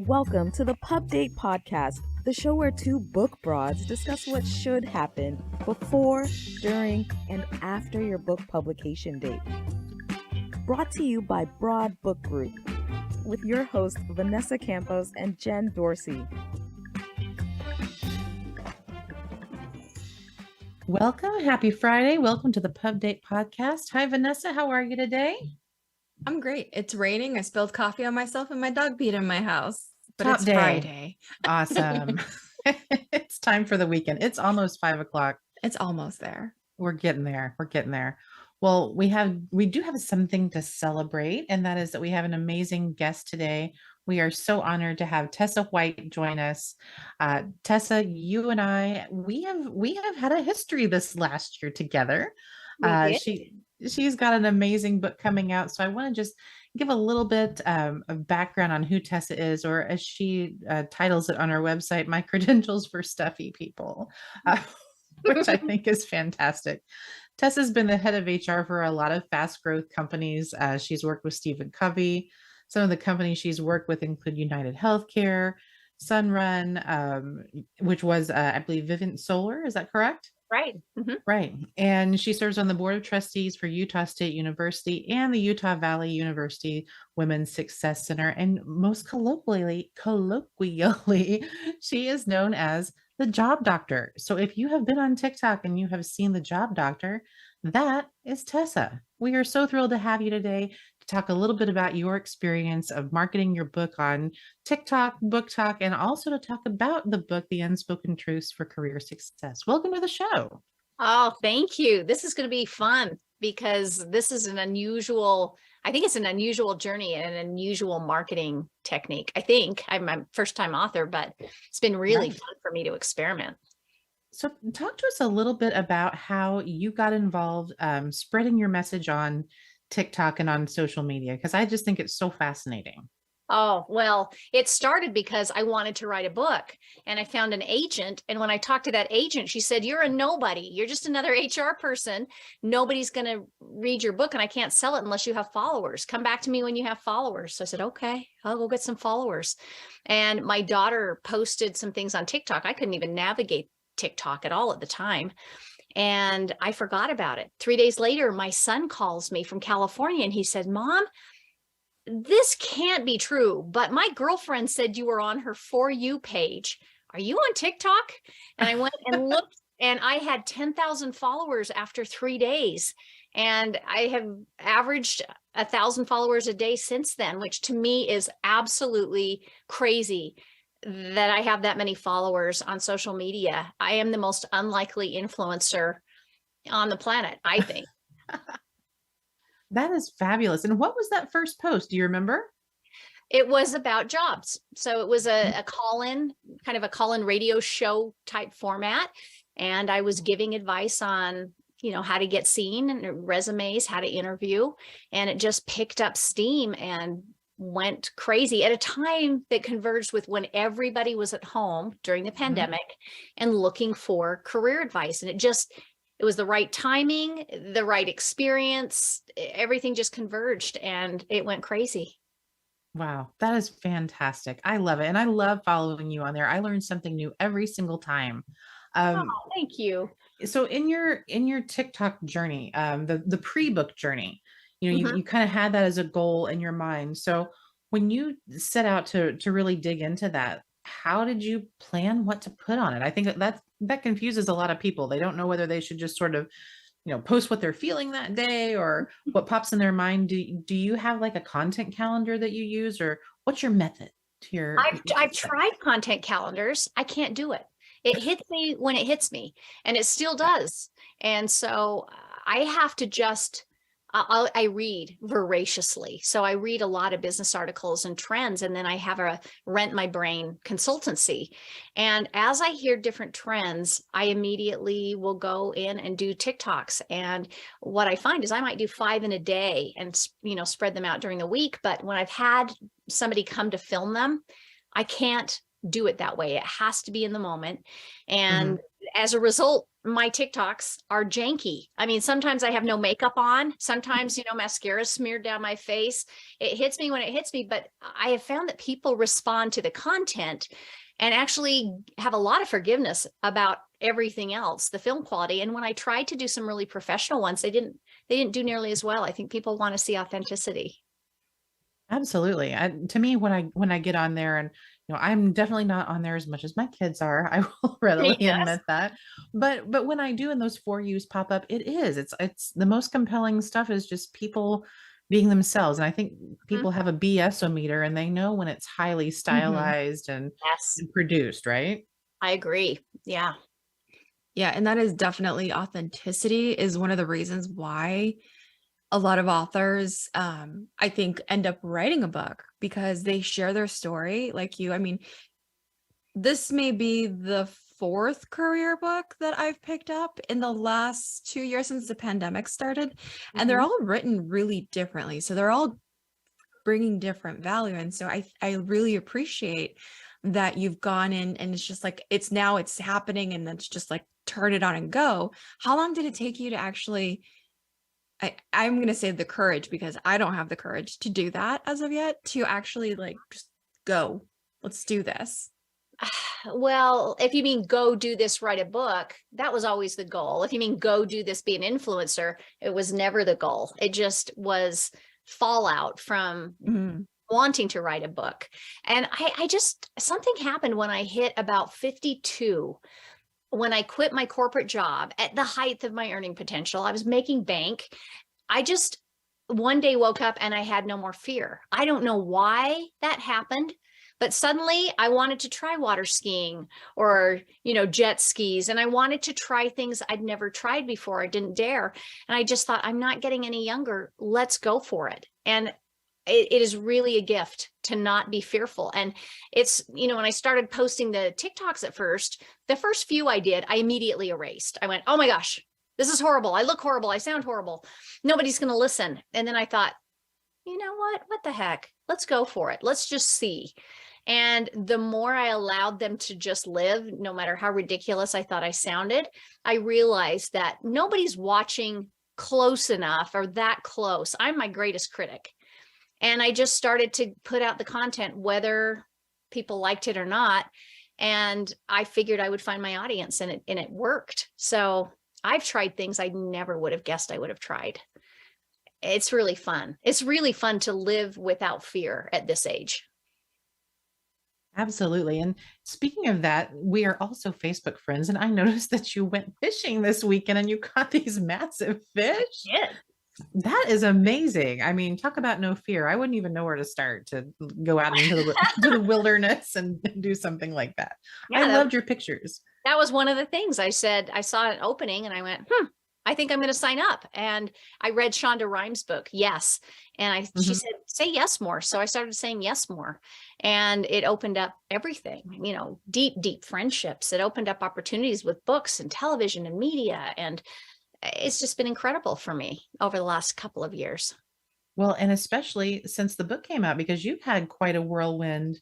Welcome to the Pub Date Podcast, the show where two book broads discuss what should happen before, during, and after your book publication date. Brought to you by Broad Book Group, with your hosts Vanessa Campos and Jen Dorsey. Welcome. Happy Friday. Welcome to the Pub Date Podcast. Hi, Vanessa. How are you today? I'm great. It's raining. I spilled coffee on myself and my dog peed in my house. But Top it's day. Friday. Awesome. It's time for the weekend. It's almost 5:00. It's almost there. We're getting there. Well, we do have something to celebrate, and that is that we have an amazing guest today. We are so honored to have Tessa White join us. Tessa, you and I, we have had a history this last year together. She's got an amazing book coming out. So I want to just give a little bit of background on who Tessa is, or as she titles it on her website, My Credentials for Stuffy People, which I think is fantastic. Tessa's been the head of HR for a lot of fast growth companies. She's worked with Stephen Covey. Some of the companies she's worked with include United Healthcare, Sunrun, which was, I believe, Vivint Solar. Is that correct? Right. Mm-hmm. Right. And she serves on the board of trustees for Utah State University and the Utah Valley University Women's Success Center. And most colloquially, she is known as the Job Doctor. So if you have been on TikTok and you have seen the Job Doctor, that is Tessa. We are so thrilled to have you today to talk a little bit about your experience of marketing your book on TikTok, Book Talk, and also to talk about the book, The Unspoken Truth for Career Success. Welcome to the show. Oh, thank you. This is going to be fun because this is I think it's an unusual journey and an unusual marketing technique. I think I'm a first-time author, but it's been really fun for me to experiment. So talk to us a little bit about how you got involved spreading your message on TikTok and on social media, because I just think it's so fascinating. Oh, well, it started because I wanted to write a book and I found an agent. And when I talked to that agent, she said, "You're a nobody. You're just another HR person. Nobody's going to read your book and I can't sell it unless you have followers. Come back to me when you have followers." So I said, "Okay, I'll go get some followers." And my daughter posted some things on TikTok. I couldn't even navigate TikTok at all at the time. And I forgot about it. 3 days later, my son calls me from California and he said, "Mom, this can't be true, but my girlfriend said you were on her For You page. Are you on TikTok?" And I went and looked and I had 10,000 followers after 3 days. And I have averaged 1,000 followers a day since then, which to me is absolutely crazy that I have that many followers on social media. I am the most unlikely influencer on the planet, I think. That is fabulous. And what was that first post? Do you remember? It was about jobs. So it was a call-in, kind of a call-in radio show type format. And I was giving advice on, how to get seen and resumes, how to interview. And it just picked up steam and went crazy at a time that converged with when everybody was at home during the pandemic and looking for career advice. And it was the right timing, the right experience, everything just converged and it went crazy. Wow, that is fantastic. I love it. And I love following you on there. I learn something new every single time. Thank you. So in your TikTok journey, the pre-book journey, you kind of had that as a goal in your mind. So when you set out to really dig into that, how did you plan what to put on it? I think that confuses a lot of people. They don't know whether they should just sort of, post what they're feeling that day or what pops in their mind. Do you have like a content calendar that you use, or what's your method to your? I've tried content calendars. I can't do it. It hits me when it hits me, and it still does. And so I have to I read voraciously. So I read a lot of business articles and trends, and then I have a Rent My Brain consultancy. And as I hear different trends, I immediately will go in and do TikToks. And what I find is I might do 5 in a day and, spread them out during the week. But when I've had somebody come to film them, I can't do it that way. It has to be in the moment. And as a result, my TikToks are janky. I mean, sometimes I have no makeup on. Sometimes, mascara smeared down my face. It hits me when it hits me, but I have found that people respond to the content and actually have a lot of forgiveness about everything else, the film quality. And when I tried to do some really professional ones, they didn't do nearly as well. I think people want to see authenticity. Absolutely. To me, when I get on there, and I'm definitely not on there as much as my kids are. I will readily Yes. admit that. But when I do, and those for yous pop up, it's the most compelling stuff is just people being themselves. And I think people have a BS-o-meter, and they know when it's highly stylized Yes, and produced, right? I agree. Yeah. Yeah, and that is definitely authenticity is one of the reasons why a lot of authors, I think, end up writing a book because they share their story like you. I mean, this may be the fourth career book that I've picked up in the last 2 years since the pandemic started, and they're all written really differently. So they're all bringing different value. And so I really appreciate that you've gone in and it's just like, it's happening and it's just like, turn it on and go. How long did it take you to actually, I'm going to say the courage, because I don't have the courage to do that as of yet, to actually like, just go, let's do this. Well, if you mean go do this, write a book, that was always the goal. If you mean go do this, be an influencer, it was never the goal. It just was fallout from wanting to write a book. And I just, something happened when I hit about 52, when I quit my corporate job at the height of my earning potential. I was making bank. I just one day woke up and I had no more fear. I don't know why that happened, but suddenly I wanted to try water skiing or, jet skis. And I wanted to try things I'd never tried before. I didn't dare. And I just thought, I'm not getting any younger. Let's go for it. And it is really a gift to not be fearful. And it's, when I started posting the TikToks at first, the first few I did, I immediately erased. I went, oh my gosh, this is horrible. I look horrible. I sound horrible. Nobody's going to listen. And then I thought, you know what the heck? Let's go for it. Let's just see. And the more I allowed them to just live, no matter how ridiculous I thought I sounded, I realized that nobody's watching close enough or that close. I'm my greatest critic. And I just started to put out the content, whether people liked it or not. And I figured I would find my audience, and it worked. So I've tried things I never would have guessed I would have tried. It's really fun. It's really fun to live without fear at this age. Absolutely. And speaking of that, we are also Facebook friends. And I noticed that you went fishing this weekend and you caught these massive fish. Yeah. That is amazing. I mean, talk about no fear. I wouldn't even know where to start to go out into the wilderness and do something like that. Yeah, I loved your pictures. That was one of the things I said. I saw an opening and I went, I think I'm going to sign up. And I read Shonda Rhimes' book, Yes. And she said, say yes more. So I started saying yes more. And it opened up everything, deep, deep friendships. It opened up opportunities with books and television and media. And it's just been incredible for me over the last couple of years. Well, and especially since the book came out, because you've had quite a whirlwind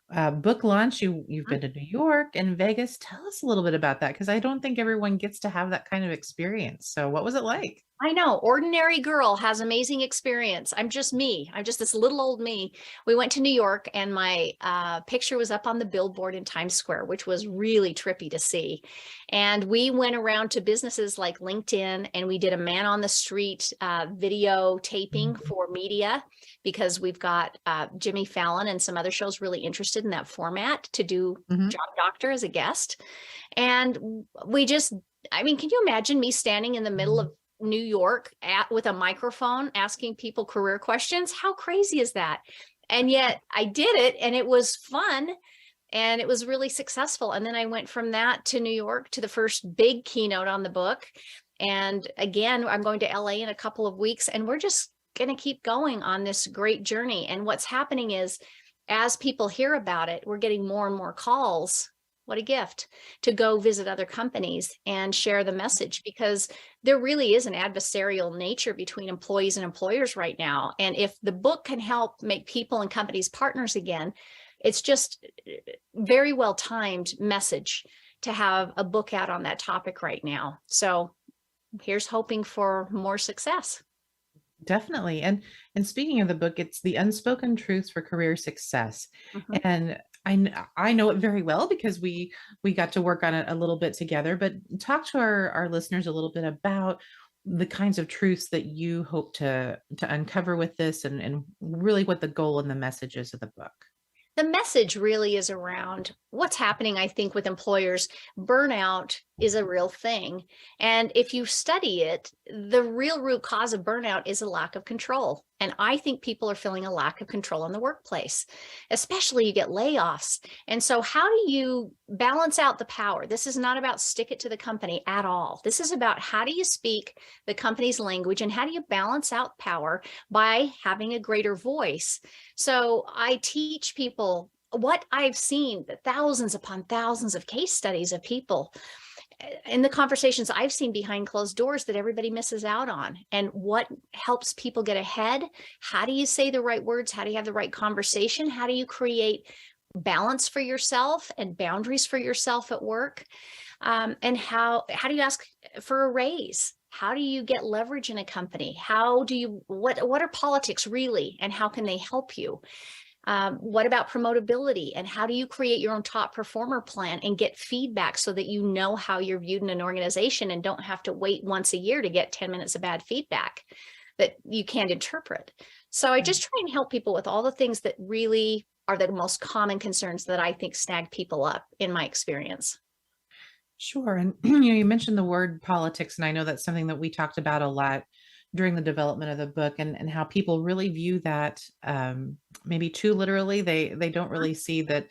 book launch. You've been to New York and Vegas. Tell us a little bit about that, because I don't think everyone gets to have that kind of experience. So what was it like? I know, ordinary girl has amazing experience. I'm just me. I'm just this little old me. We went to New York and my picture was up on the billboard in Times Square, which was really trippy to see. And we went around to businesses like LinkedIn and we did a man on the street video taping for media, because we've got Jimmy Fallon and some other shows really interested in that format to do Job Doctor as a guest. And we just, can you imagine me standing in the middle of New York with a microphone asking people career questions? How crazy is that? And yet I did it and it was fun and it was really successful. And then I went from that to New York to the first big keynote on the book. And again, I'm going to LA in a couple of weeks and we're just going to keep going on this great journey. And what's happening is as people hear about it, we're getting more and more calls. What a gift to go visit other companies and share the message, because there really is an adversarial nature between employees and employers right now. And if the book can help make people and companies partners again, it's just very well timed message. to have a book out on that topic right now. So here's hoping for more success. Definitely. And speaking of the book, it's The Unspoken Truth for Career Success. Mhm. And I know it very well because we got to work on it a little bit together, but talk to our listeners a little bit about the kinds of truths that you hope to uncover with this, and really what the goal and the message is of the book. The message really is around what's happening, I think, with employers. Burnout is a real thing. And if you study it, the real root cause of burnout is a lack of control. And I think people are feeling a lack of control in the workplace, especially you get layoffs. And so how do you balance out the power? This is not about stick it to the company at all. This is about how do you speak the company's language and how do you balance out power by having a greater voice. So I teach people what I've seen, thousands upon thousands of case studies of people in the conversations I've seen behind closed doors that everybody misses out on, and what helps people get ahead. How do you say the right words? How do you have the right conversation? How do you create balance for yourself and boundaries for yourself at work? And how do you ask for a raise? How do you get leverage in a company? How do you, what are politics really, and how can they help you? What about promotability, and how do you create your own top performer plan and get feedback so that you know how you're viewed in an organization and don't have to wait once a year to get 10 minutes of bad feedback that you can't interpret? So I just try and help people with all the things that really are the most common concerns that I think snag people up in my experience. Sure. And you mentioned the word politics, and I know that's something that we talked about a lot during the development of the book, and how people really view that maybe too literally. They don't really see that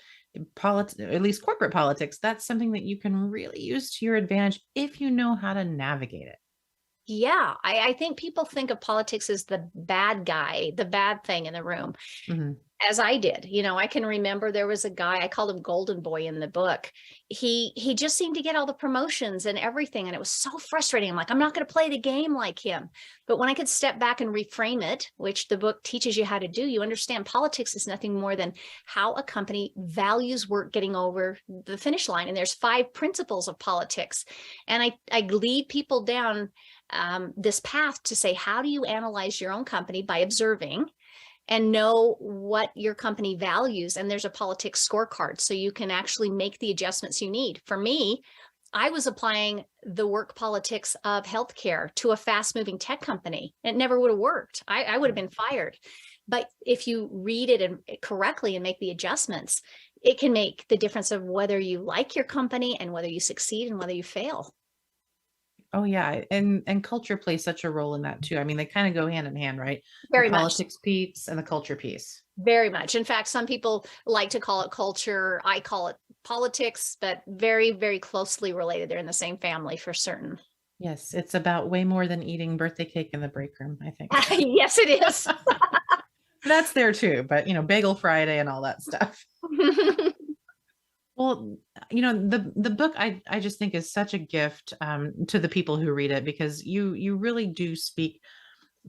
politics, at least corporate politics, that's something that you can really use to your advantage if you know how to navigate it. Yeah, I think people think of politics as the bad guy, the bad thing in the room. Mm-hmm. As I did. I can remember there was a guy, I called him Golden Boy in the book. He just seemed to get all the promotions and everything. And it was so frustrating. I'm like, I'm not going to play the game like him. But when I could step back and reframe it, which the book teaches you how to do, you understand politics is nothing more than how a company values work getting over the finish line. And there's 5 principles of politics. And I lead people down this path to say, how do you analyze your own company by observing and know what your company values? And there's a politics scorecard, so you can actually make the adjustments you need. For me, I was applying the work politics of healthcare to a fast-moving tech company. It never would have worked. I would have been fired. But if you read it and correctly and make the adjustments, it can make the difference of whether you like your company and whether you succeed and whether you fail. Oh yeah, and culture plays such a role in that too. I mean, they kind of go hand in hand, right? Very The much. politics piece and the culture piece. Very much. In fact, some people like to call it culture. I call it politics, but very, very closely related. They're in the same family for certain. Yes, it's about way more than eating birthday cake in the break room, I think. Yes, it is. That's there too, but Bagel Friday and all that stuff. Well, the book I just think is such a gift to the people who read it, because you really do speak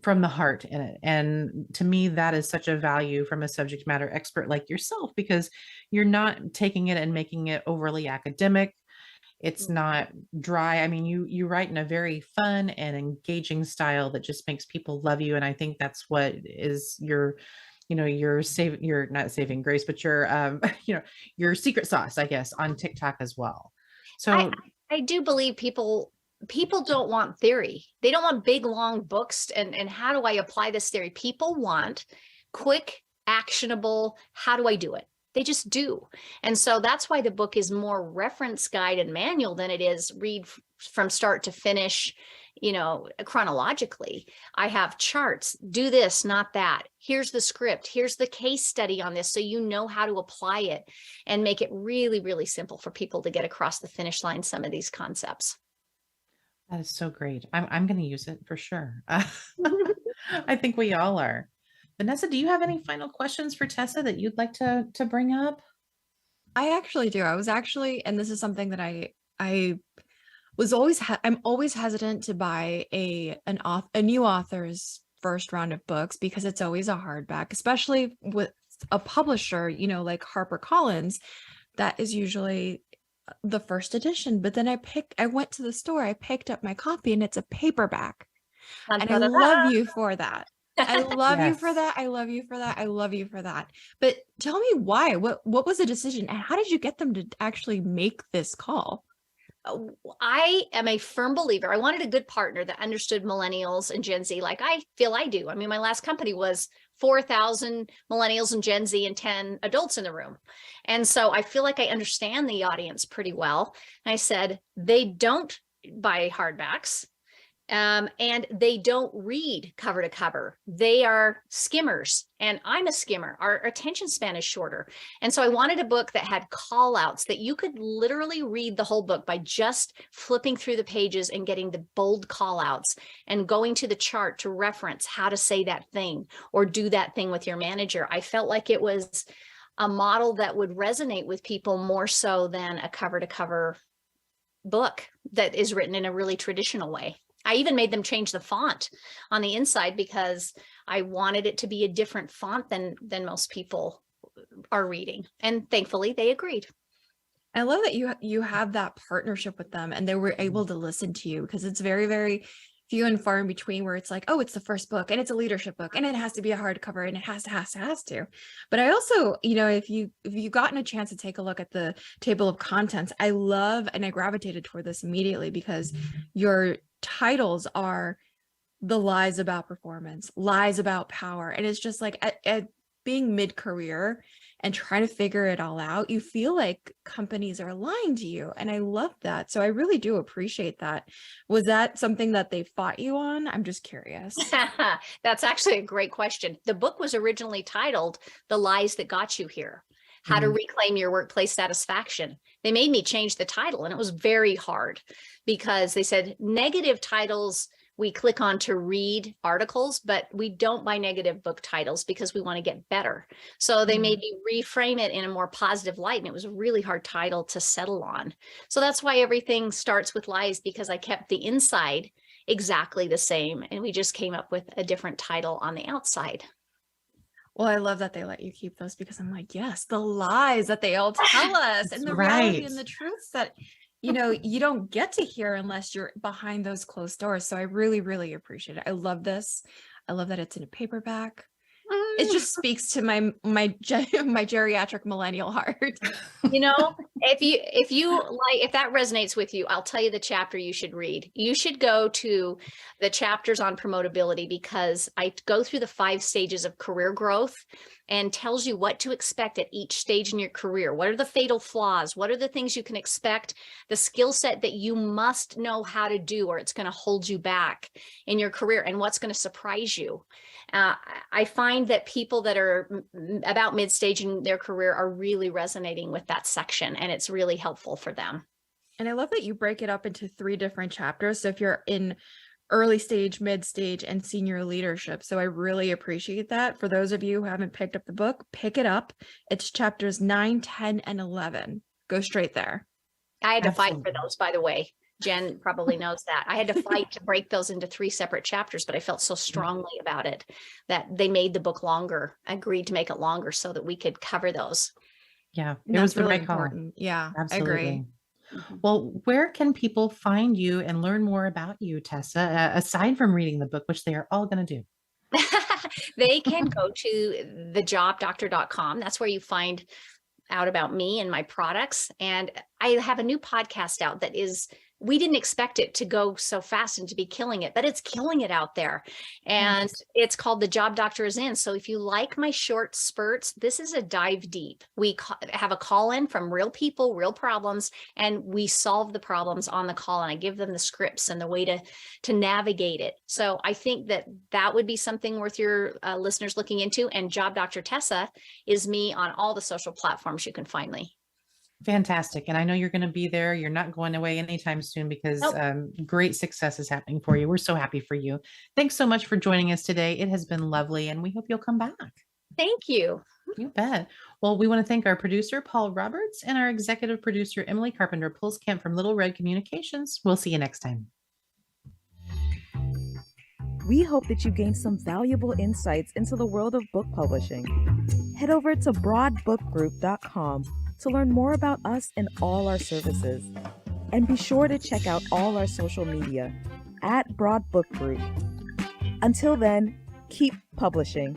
from the heart in it. And to me, that is such a value from a subject matter expert like yourself, because you're not taking it and making it overly academic. It's not dry. I mean, you write in a very fun and engaging style that just makes people love you. And I think that's what is your you're not saving grace, but your your secret sauce, I guess, on TikTok as well. So I do believe people don't want theory. They don't want big, long books. And how do I apply this theory? People want quick, actionable, how do I do it? They just do. And so that's why the book is more reference guide and manual than it is read from start to finish, chronologically. I have charts, do this, not that. Here's the script. Here's the case study on this. So you know how to apply it and make it really, really simple for people to get across the finish line, some of these concepts. that is so great. I'm going to use it for sure. I think we all are. Vanessa, do you have any final questions for Tessa that you'd like to bring up? I actually do. I was actually, and this is something that I was always, I'm always hesitant to buy a new author's first round of books, because it's always a hardback, especially with a publisher, like HarperCollins, that is usually the first edition, but then I went to the store, I picked up my copy and it's a paperback. And I love you for that. I love you for that. I love you for that. I love you for that. But tell me why. What was the decision, and how did you get them to actually make this call? I am a firm believer. I wanted a good partner that understood millennials and Gen Z like I feel I do. I mean, my last company was 4,000 millennials and Gen Z and 10 adults in the room. And so I feel like I understand the audience pretty well. And I said, they don't buy hardbacks. And they don't read cover to cover. They are skimmers, and I'm a skimmer. Our attention span is shorter. And so I wanted a book that had call outs that you could literally read the whole book by just flipping through the pages and getting the bold call outs and going to the chart to reference how to say that thing or do that thing with your manager. I felt like it was a model that would resonate with people more so than a cover to cover book that is written in a really traditional way. I even made them change the font on the inside because I wanted it to be a different font than most people are reading. And thankfully they agreed. I love that you have that partnership with them and they were able to listen to you, because it's very, very few and far in between where it's like, oh, it's the first book and it's a leadership book and it has to be a hardcover and it has to. But I also, if you've gotten a chance to take a look at the table of contents, I love, and I gravitated toward this immediately because your titles are the lies about performance, lies about power. And it's just like at being mid-career and trying to figure it all out, you feel like companies are lying to you. And I love that. So I really do appreciate that. Was that something that they fought you on? I'm just curious. That's actually a great question. The book was originally titled The Lies That Got You Here: How to Reclaim Your Workplace Satisfaction. They made me change the title, and it was very hard because they said negative titles we click on to read articles, but we don't buy negative book titles because we want to get better. So they made me reframe it in a more positive light, and it was a really hard title to settle on. So that's why everything starts with lies, because I kept the inside exactly the same, and we just came up with a different title on the outside. Well, I love that they let you keep those, because I'm like, yes, the lies that they all tell us and the reality and the truths that, you don't get to hear unless you're behind those closed doors. So I really, really appreciate it. I love this. I love that it's in a paperback. It just speaks to my geriatric millennial heart. If that resonates with you, I'll tell you the chapter you should read. You should go to the chapters on promotability, because I go through the 5 stages of career growth and tells you what to expect at each stage in your career. What are the fatal flaws? What are the things you can expect? The skill set that you must know how to do, or it's going to hold you back in your career, and what's going to surprise you. I find that people that are about mid-stage in their career are really resonating with that section, and it's really helpful for them. And I love that you break it up into 3 different chapters. So if you're in early stage, mid stage, and senior leadership. So I really appreciate that. For those of you who haven't picked up the book, pick it up. It's chapters 9, 10, and 11. Go straight there. I had to fight for those, by the way. Jen probably knows that. I had to fight to break those into 3 separate chapters, but I felt so strongly about it that they made the book longer, agreed to make it longer so that we could cover those. Yeah, it was the really right call. important. Yeah, Absolutely. I agree. Well, where can people find you and learn more about you, Tessa, aside from reading the book, which they are all going to do? They can go to thejobdoctor.com. That's where you find out about me and my products. And I have a new podcast out that we didn't expect it to go so fast and to be killing it, but it's killing it out there. And it's called The Job Doctor Is In. So if you like my short spurts, this is a dive deep. We have a call in from real people, real problems, and we solve the problems on the call. And I give them the scripts and the way to navigate it. So I think that would be something worth your listeners looking into. And Job Doctor Tessa is me on all the social platforms you can find me. Fantastic. And I know you're going to be there. You're not going away anytime soon, because great success is happening for you. We're so happy for you. Thanks so much for joining us today. It has been lovely, and we hope you'll come back. Thank you. You bet. Well, we want to thank our producer, Paul Roberts, and our executive producer, Emily Carpenter Pulskamp from Little Red Communications. We'll see you next time. We hope that you gained some valuable insights into the world of book publishing. Head over to broadbookgroup.com to learn more about us and all our services. And be sure to check out all our social media at Broad Book Group. Until then, keep publishing.